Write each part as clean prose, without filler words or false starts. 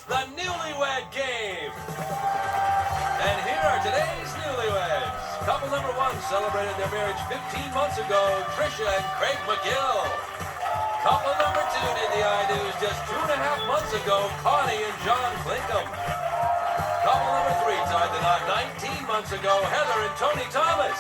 the Newlywed Game. And here are today's newlyweds. Couple number one celebrated their marriage 15 months ago, Tricia and Craig McGill. Couple number two did the I-do's just 2.5 months ago, Connie and John Clinkham. Couple number three tied the knot 19 months ago, Heather and Tony Thomas.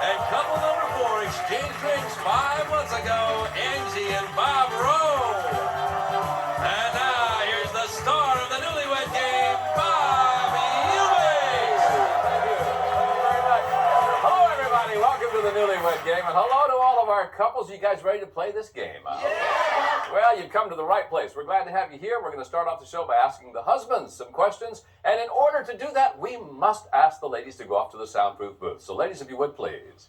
And couple number four exchanged rings 5 months ago, Angie and Bob Rowe. And now, here's the star of the Newlywed Game, Bob Ewing. Thank you very much. Hello, everybody. Welcome to the Newlywed Game. And hello to all of our couples. You guys ready to play this game? Yeah. Well, you've come to the right place. We're glad to have you here. We're going to start off the show by asking the husbands some questions. And in order to do that, we must ask the ladies to go off to the soundproof booth. So, ladies, if you would, please.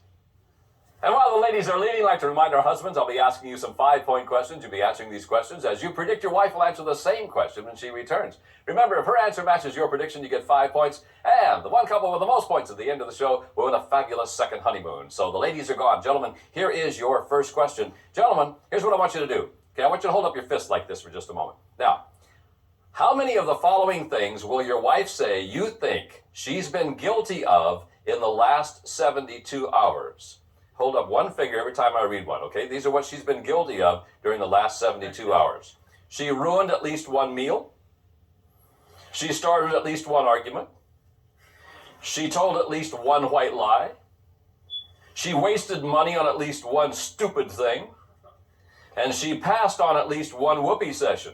And while the ladies are leading, I'd like to remind our husbands, I'll be asking you some 5-point questions. You'll be answering these questions as you predict your wife will answer the same question when she returns. Remember, if her answer matches your prediction, you get 5 points. And the one couple with the most points at the end of the show will win a fabulous second honeymoon. So the ladies are gone. Gentlemen, here is your first question. Gentlemen, here's what I want you to do. Okay, I want you to hold up your fist like this for just a moment. Now, how many of the following things will your wife say you think she's been guilty of in the last 72 hours? Hold up one finger every time I read one, okay? These are what she's been guilty of during the last 72 hours. She ruined at least one meal. She started at least one argument. She told at least one white lie. She wasted money on at least one stupid thing. And she passed on at least one whoopee session.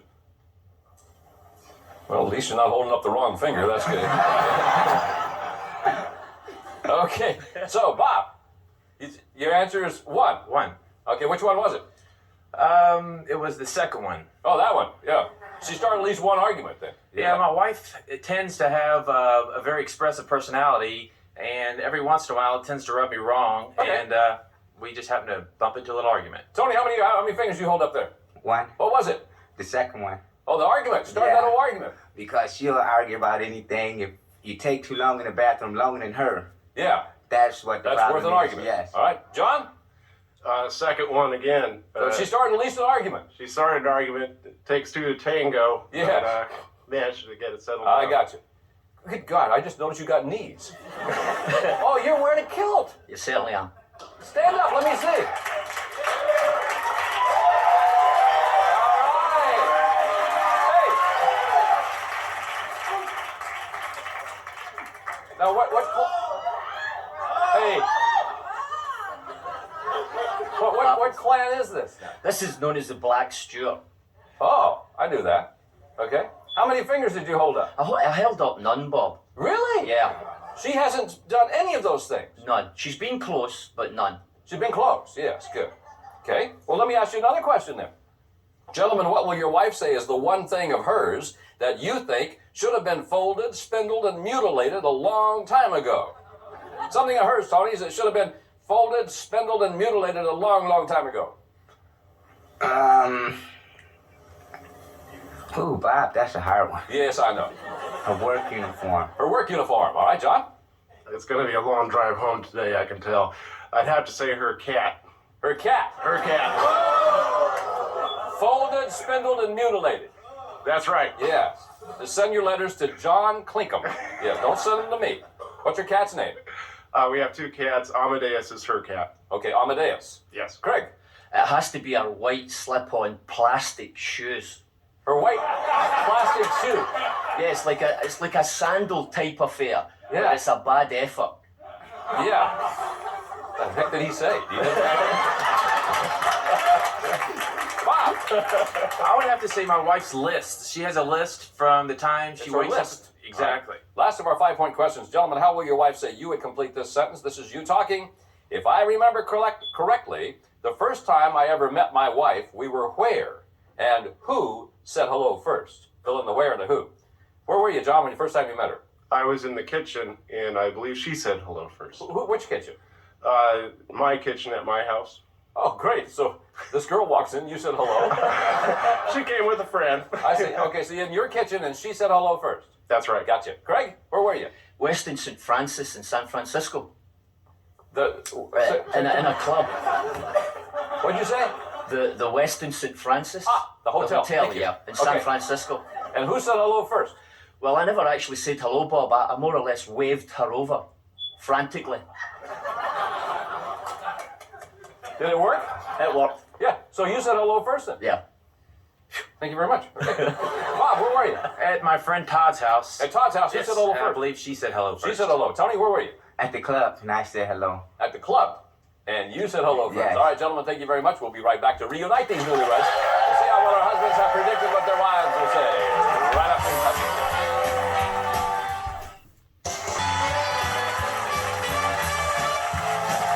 Well, at least you're not holding up the wrong finger. That's good. Okay, so Bob. Your answer is one. One. Okay, which one was it? It was the second one. Oh, that one, yeah. She started at least one argument then. Yeah, my wife tends to have a very expressive personality, and every once in a while it tends to rub me wrong, okay. And we just happen to bump into a little argument. Tony, how many fingers do you hold up there? One. What was it? The second one. Oh, the argument. Started that whole argument. Because she'll argue about anything. If you take too long in the bathroom, longer than her. Yeah. That's what the That's problem worth an is. argument. Yes. All right, John? Second one again. So she started at least an argument. She started an argument. It takes two to tango. Yeah. But, managed to get it settled I down. got you. Good God, I just noticed you got knees. Oh, you're wearing a kilt. You certainly am. Stand up, let me see. All right. Hey. Now hey. What clan is this? This is known as the Black Stewart. Oh, I knew that. Okay. How many fingers did you hold up? I held up none, Bob. Really? Yeah, She hasn't done any of those things. none. She's been close, but none. She's been close. Yes, good. Okay. Well, let me ask you another question then. Gentlemen, what will your wife say is the one thing of hers that you think should have been folded, spindled, and mutilated a long time ago? Something of hers, Tony, that should have been folded, spindled, and mutilated a long, long time ago. Ooh, Bob, that's a hard one. Yes, I know. Her work uniform. Her work uniform. All right, John? It's going to be a long drive home today, I can tell. I'd have to say her cat. Her cat. Her cat. Folded, spindled, and mutilated. That's right. Yes. Just send your letters to John Clinkham. Yeah, don't send them to me. What's your cat's name? We have two cats. Amadeus is her cat. Okay, Amadeus. Yes. Craig. It has to be her white slip-on plastic shoes. Her white plastic shoe. Yeah, it's like a sandal type affair. Yeah. But it's a bad effort. Yeah. What the heck did he say? Do you know that? Bob. I would have to say my wife's list. She has a list from the time she It's her wakes list. up. Exactly. Last of our 5-point questions. Gentlemen, how will your wife say you would complete this sentence? This is you talking. If I remember correctly, the first time I ever met my wife, we were where and who said hello first? Fill in the where and the who. Where were you, John, when the first time you met her? I was in the kitchen, and I believe she said hello first. Which kitchen? My kitchen at my house. Oh, great. So this girl walks in, you said hello. She came with a friend. I see. Okay, so you're in your kitchen, and she said hello first. That's right. Gotcha. Craig, where were you? Westin St. Francis in San Francisco. In In a club. What'd you say? The Westin St. Francis. Ah, the hotel. Thank you. Yeah, in San Okay. Francisco. And who said hello first? Well, I never actually said hello, Bob. I more or less waved her over, frantically. Did it work? It worked. Yeah. So you said hello first then? Yeah. Thank you very much. Okay. Bob, where were you? At my friend Todd's house. At Todd's house. Yes, You said hello I first. believe she said hello first. She said hello. Tony, where were you? At the club, and I said hello. At the club. And you said hello first. Yes. All right, gentlemen, thank you very much. We'll be right back to reunite these newlyweds. We'll see how well our husbands have predicted what their wives will say. Right after the cut.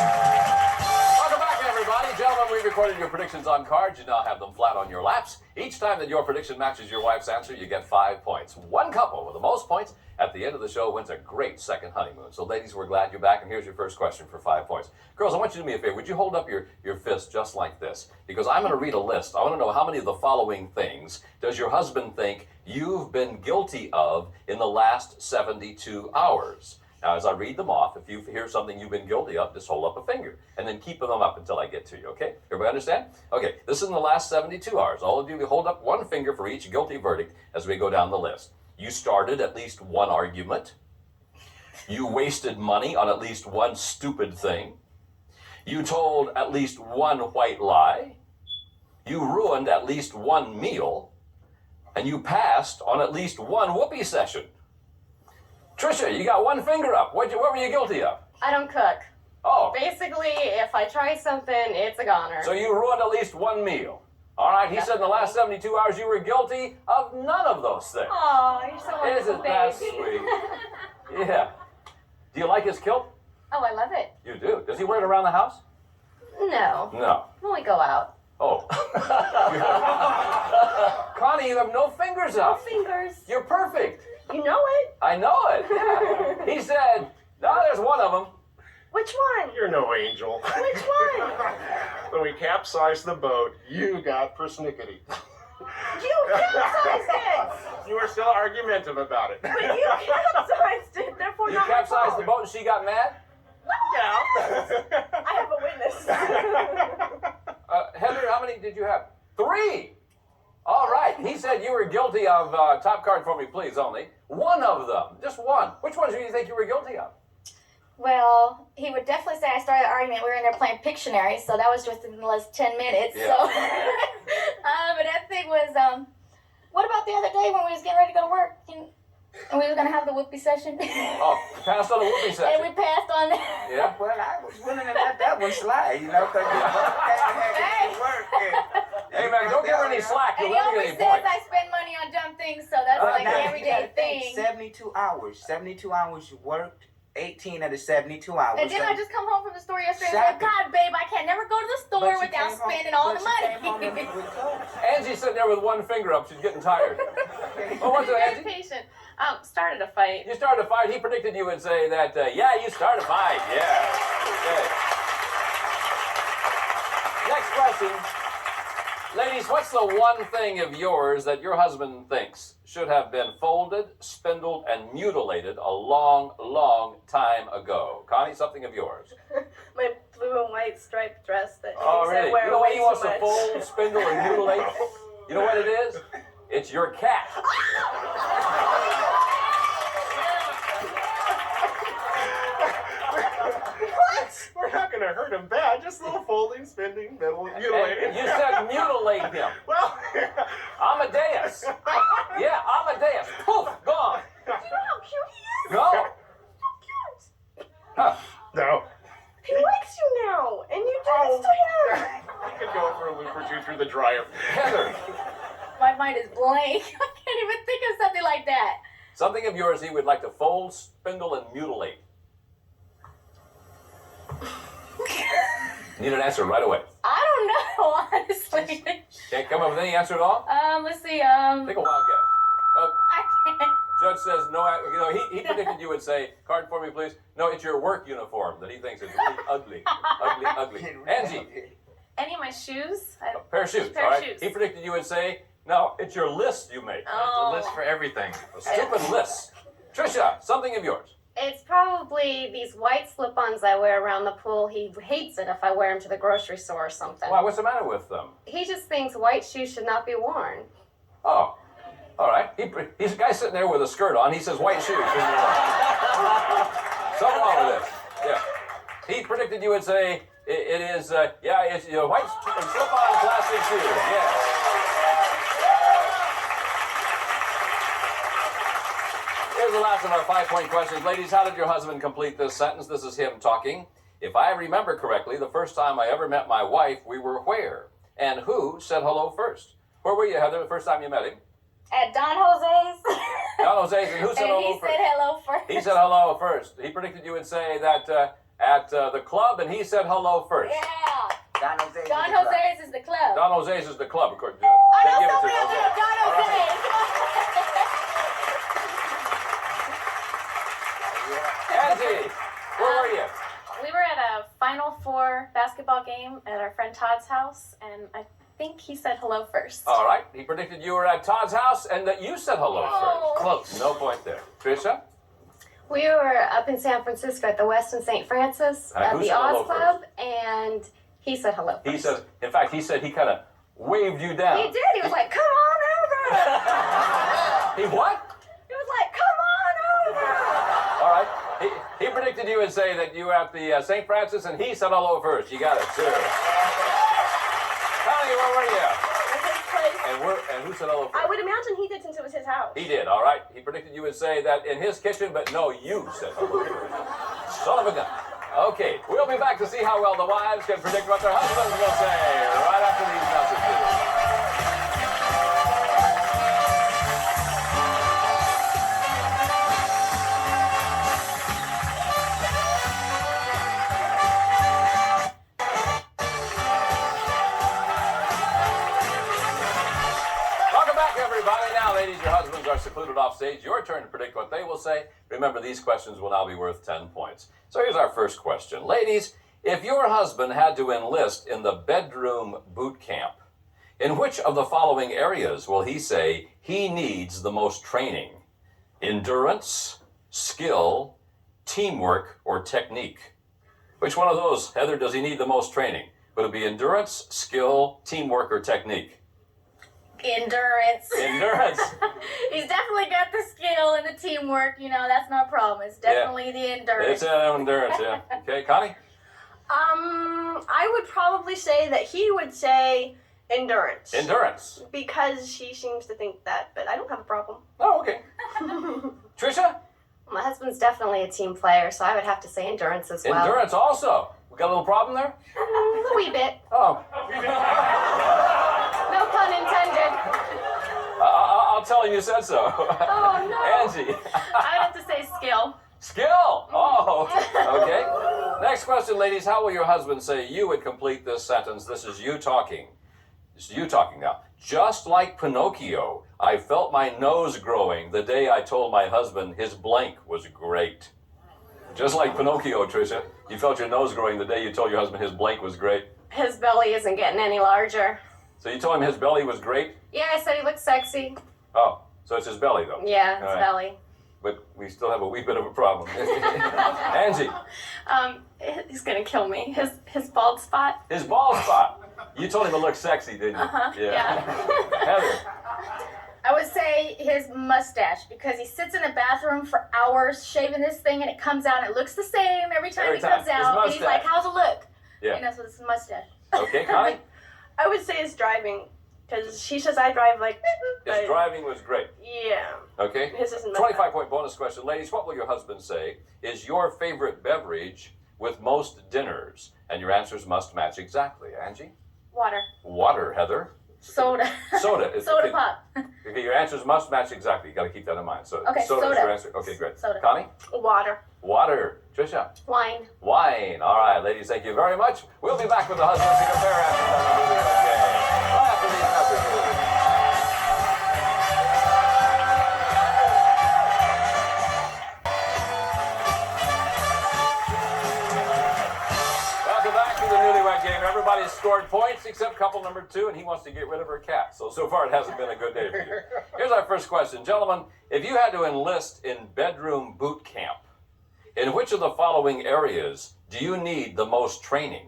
Welcome back, everybody. Gentlemen, we recorded your predictions on cards. You now have them flat on your laps. Each time that your prediction matches your wife's answer, you get 5 points. One couple with the most points at the end of the show wins a great second honeymoon. So, ladies, we're glad you're back, and here's your first question for 5 points. Girls, I want you to do me a favor. Would you hold up your fist just like this? Because I'm going to read a list. I want to know how many of the following things does your husband think you've been guilty of in the last 72 hours? Now, as I read them off, if you hear something you've been guilty of, just hold up a finger and then keep them up until I get to you, okay? Everybody understand? Okay, this is in the last 72 hours. All of you hold up one finger for each guilty verdict as we go down the list. You started at least one argument. You wasted money on at least one stupid thing. You told at least one white lie. You ruined at least one meal. And you passed on at least one whoopee session. Trisha, you got one finger up. What were you guilty of? I don't cook. Oh, Basically, if I try something, it's a goner. so you ruined at least one meal. All right, he said in the last 72 hours you were guilty of none of those things. Aw, you're so wonderful, Isn't that baby. sweet? Yeah. Do you like his kilt? Oh, I love it. You do. Does he wear it around the house? No. No. When we go out. Oh. Connie, you have no fingers No up. fingers. You're perfect. You know it. I know it. Yeah. He said, no, there's one of them. Which one? You're no angel. Which one? When we capsized the boat, you got persnickety. You capsized it. You were still argumentative about it. But you capsized it. Therefore, You not my capsized fault. the boat and she got mad? Yeah. I have a witness. Heather, how many did you have? 3. All right. He said you were guilty of, top card for me, please, only. One of them. Just one. Which ones do you think you were guilty of? Well, he would definitely say I started the argument. We were in there playing Pictionary, so that was just in the last 10 minutes. Yeah. So, but that thing was, what about the other day when we was getting ready to go to work? And we were going to have the whoopee session? Oh, passed on the whoopee And we session. passed on that. Yeah. Well, I was willing to let that one slide, you know, because you both had to work. Hey, man, don't give her any slack. And You'll he never always get any says points. I spend money on dumb things, so that's like Now, an you everyday gotta think, thing. 72 hours. 72 hours you worked. 18 of the 72 hours. And then So- I just come home from the store yesterday and said, Shopping. God, babe, I can never go to the store But you without came home- spending all the but you came home money. with clothes. Angie's sitting there with one finger up. She's getting tired. What was it, Very Angie? patient. Started a fight. You started a fight. He predicted you would say that, yeah, you started a fight. Yeah. Okay. Next question. Ladies, what's the one thing of yours that your husband thinks should have been folded, spindled, and mutilated a long, long time ago? Connie, something of yours. My blue and white striped dress that Oh, thinks I really? wear You know what way he wants too to much. fold, spindle, and mutilate? You know what it is? It's your cat. We're not going to hurt him bad. Just a little folding, spinning, mutilating. And you said mutilate him. Well, Amadeus. Yeah, Amadeus. Poof, gone. You know how cute he is? No. So cute. Huh. no. He likes you now, and you do Oh. this to him. I could go for a loop or two through the dryer. Heather, My mind is blank. I can't even think of something like that. something of yours he would like to fold, spindle, and mutilate. Need an answer right away. I don't know, honestly. Can't come up with any answer at all? Let's see, Take a wild guess. I can't. Judge says no. You know, he predicted you would say, "Card for me, please." No, it's your work uniform that he thinks is really ugly, ugly. Angie, Any of my shoes? a pair of shoes. Pair all of right. shoes. He predicted you would say, "No, it's your list you make." It's Oh. a list for everything. A stupid list. Trisha, something of yours. It's probably these white slip-ons I wear around the pool. He hates it if I wear them to the grocery store or something. Why? What's the matter with them? He just thinks white shoes should not be worn. Oh, all right. He's a guy sitting there with a skirt on. He says white shoes. Something wrong with this. Yeah. He predicted you would say it is, it's white slip-on plastic shoes. Yes. Here's the last of our 5-point questions. Ladies, how did your husband complete this sentence? This is him talking. If I remember correctly, the first time I ever met my wife, we were where? And who said hello first? Where were you, Heather, the first time you met him? At Don Jose's. Don Jose's, and who said hello he first? said hello first. He said hello first. He predicted you would say that at the club, and he said hello first. Yeah. Don Jose's. Don Jose's is the club. Don Jose's is the club, of course. I know somebody else at Don Jose's. Angie, where were you? We were at a Final Four basketball game at our friend Todd's house, and I think he said hello first. All right. He predicted you were at Todd's house and that you said hello Oh. first. Close. No point there. Trisha? We were up in San Francisco at the Westin St. Francis at who the said hello Oz Club, and he said hello first. He says, in fact, he said he kind of waved you down. He did. He was like, "Come on over." He what? He was like, "Come on over." All right. He predicted you would say that you were at the St. Francis, and he said hello first. You got it, too. Connie, where were you? And who said hello first? I would imagine he did since it was his house. He did, all right. He predicted you would say that in his kitchen, but no, you said hello first. Son of a gun. Okay, we'll be back to see how well the wives can predict what their husbands will say right after these messages. Everybody, now, ladies, your husbands are secluded off stage. Your turn to predict what they will say. Remember, these questions will now be worth 10 points. So here's our first question. Ladies, if your husband had to enlist in the bedroom boot camp, in which of the following areas will he say he needs the most training? Endurance, skill, teamwork, or technique? Which one of those, Heather, does he need the most training? Would it be endurance, skill, teamwork, or technique? Endurance. Endurance. He's definitely got the skill and the teamwork. That's no problem. It's definitely the endurance. It's endurance, yeah. Okay, Connie? I would probably say that he would say endurance. Endurance. Because she seems to think that, but I don't have a problem. Oh, okay. Trisha? My husband's definitely a team player, so I would have to say endurance as well. Endurance also. We got a little problem there? A wee bit. Oh. No pun intended. I'll tell him you said so. Oh, no. Angie. I'd have to say skill. Skill. Oh, okay. Next question, ladies. How will your husband say you would complete this sentence? This is you talking. This is you talking now. Just like Pinocchio, I felt my nose growing the day I told my husband his blank was great. Just like Pinocchio, Tricia. You felt your nose growing the day you told your husband his blank was great. His belly isn't getting any larger. So you told him his belly was great? Yeah, I said he looked sexy. Oh, so it's his belly, though. Yeah, his All right. belly. But we still have a wee bit of a problem. Angie. He's gonna kill me. His bald spot. His bald spot. You told him it looked sexy, didn't you? Yeah. Heather. I would say his mustache, because he sits in the bathroom for hours shaving this thing and it comes out and it looks the same every time it comes out. And he's like, "How's it look?" Yeah. And that's what it's mustache. Okay, Connie? I would say his driving, because she says I drive like... His driving was great. Yeah. Okay. His isn't 25-point bonus question. Ladies, what will your husband say is your favorite beverage with most dinners? And your answers must match exactly. Angie? Water. Water. Heather? Soda. Soda. Soda pop. Okay, your answers must match exactly. You got to keep that in mind. So, Okay, soda is soda. your answer. Okay, great. Soda. Connie? Water. Water. Trisha? Wine. Wine. All right, ladies, thank you very much. We'll be back with the husbands to compare answers on the Newlywed Game. Right after these messages. Welcome back to the Newlywed Game. Everybody's scored points except couple number 2, and he wants to get rid of her cat. So far it hasn't been a good day for you. Here's our first question. Gentlemen, if you had to enlist in bedroom boot camp, in which of the following areas do you need the most training?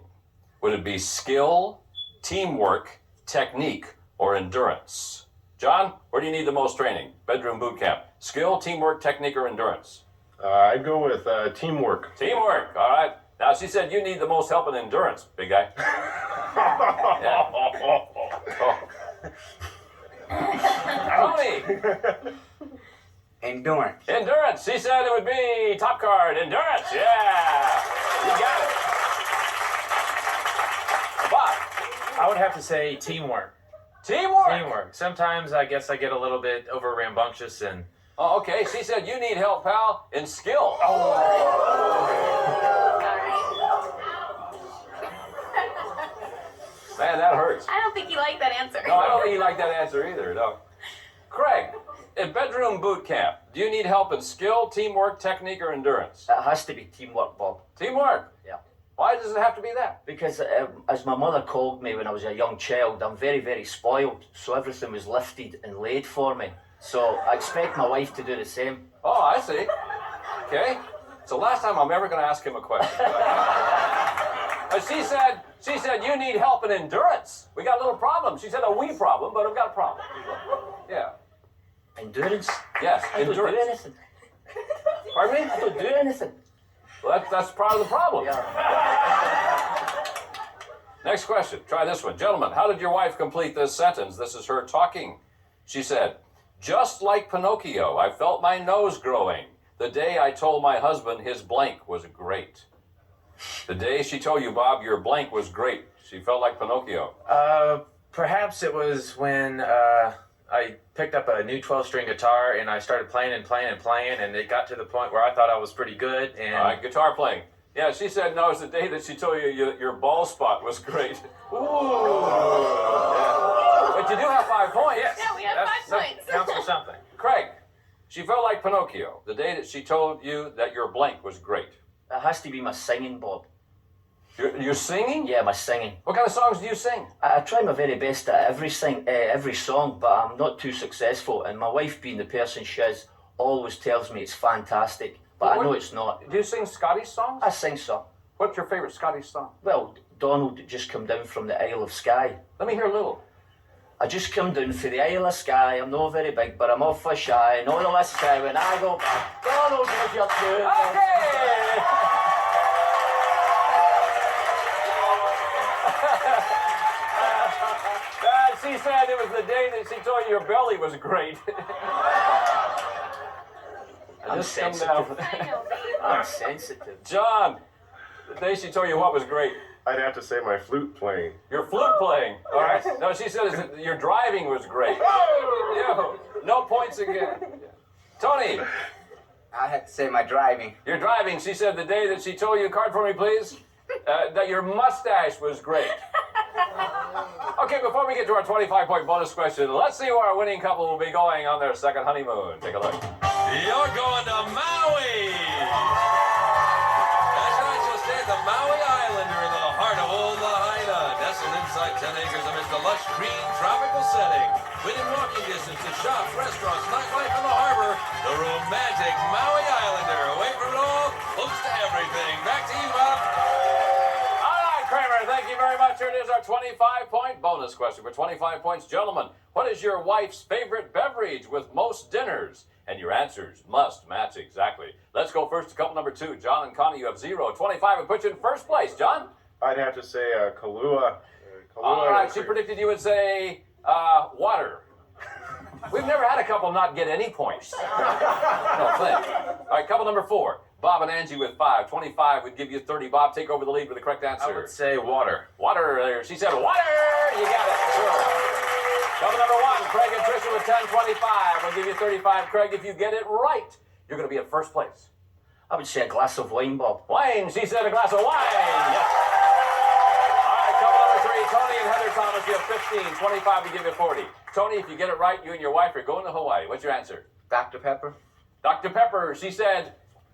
Would it be skill, teamwork, technique, or endurance? John, where do you need the most training? Bedroom boot camp. Skill, teamwork, technique, or endurance? I'd go with teamwork. Teamwork, all right. Now, she said you need the most help in endurance, big guy. Yeah. Oh. Tony! Endurance. Endurance. She said it would be top card. Endurance. Yeah. You got it. Bob. I would have to say teamwork. Teamwork. Teamwork. Sometimes I guess I get a little bit over rambunctious and. Oh, okay. She said you need help, pal, in skill. Man, that hurts. I don't think he liked that answer. No, I don't think you like that answer either. No. Craig, in bedroom boot camp, do you need help in skill, teamwork, technique, or endurance? It has to be teamwork, Bob. Teamwork. Yeah. Why does it have to be that? Because as my mother called me when I was a young child, I'm very, very spoiled. So everything was lifted and laid for me. So I expect my wife to do the same. Oh, I see. Okay. So last time I'm ever going to ask him a question. She said you need help in endurance. We got a little problem. She said a wee problem, but I've got a problem. Yeah. Endurance? Yes, I don't do endurance. anything. Pardon me? I don't do anything. Well, that's part of the problem. Yeah. Next question. Try this one. Gentlemen, how did your wife complete this sentence? This is her talking. She said, just like Pinocchio, I felt my nose growing. The day I told my husband his blank was great. The day she told you, Bob, your blank was great. She felt like Pinocchio. Perhaps it was when I picked up a new 12-string guitar and I started playing and playing and playing, and it got to the point where I thought I was pretty good. And All right, guitar playing. Yeah, she said no, it's the day that she told you your ball spot was great. Ooh. Yeah. But you do have 5 points. Yes. Yeah, we have 5 points. Counts for something. Craig, she felt like Pinocchio the day that she told you that your blank was great. It has to be my singing, Bob. You're singing? Yeah, my singing. What kind of songs do you sing? I try my very best at every song, but I'm not too successful. And my wife, being the person she is, always tells me it's fantastic, but I know it's not. Do you sing Scottish songs? I sing some. What's your favorite Scottish song? Well, Donald just come down from the Isle of Skye. Let me hear a little. I just come down for the Isle of Skye. I'm not very big, but I'm awful shy. And all the sky when I go back, Donald, if you're true. Okay! She said it was the day that she told you your belly was great. I'm sensitive. I know, babe. I'm sensitive. John, the day she told you what was great. I'd have to say my flute playing. Your flute playing. All right. No, she said your driving was great. Yo, no points again. Tony, I have to say my driving. your driving. She said the day that she told you, card for me, please, that your mustache was great. Okay, before we get to our 25-point bonus question, let's see where our winning couple will be going on their second honeymoon. Take a look. You're going to Maui. That's right, you'll stay at the Maui Islander in the heart of Old Lahaina. Nestled inside 10 acres amidst a lush, green, tropical setting. Within walking distance to shops, restaurants, nightlife, and the harbor, the romantic Maui Islander. Away from it all, close to everything. Back to you, Bob. Kramer, thank you very much. Here it is, our 25-point bonus question. For 25 points, gentlemen, what is your wife's favorite beverage with most dinners? And your answers must match exactly. Let's go first to couple number 2. John and Connie, you have 0. 25 and put you in first place. John? I'd have to say Kahlua. All right, she predicted you would say water. We've never had a couple not get any points. No, thanks. All right, couple number 4. Bob and Angie with 5. 25 would give you 30. Bob, take over the lead with the correct answer. I would say water. Water. She said water. You got it. Sure. Couple number 1. Craig and Tricia with 10. 25. We'll give you 35. Craig, if you get it right, you're going to be in first place. I would say a glass of wine, Bob. Wine. She said a glass of wine. Yes. All right, couple number 3. Tony and Heather Thomas, you have 15. 25 to give you 40. Tony, if you get it right, you and your wife are going to Hawaii. What's your answer? Dr. Pepper. Dr. Pepper. She said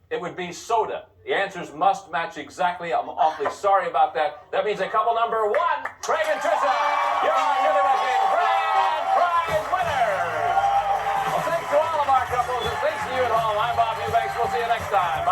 it would be soda. The answers must match exactly. I'm awfully sorry about that. That means a couple number 1, Craig and Tricia, you're our Newlywed Game grand prize winners. Well, thanks to all of our couples, and thanks to you at home. I'm Bob Eubanks. We'll see you next time.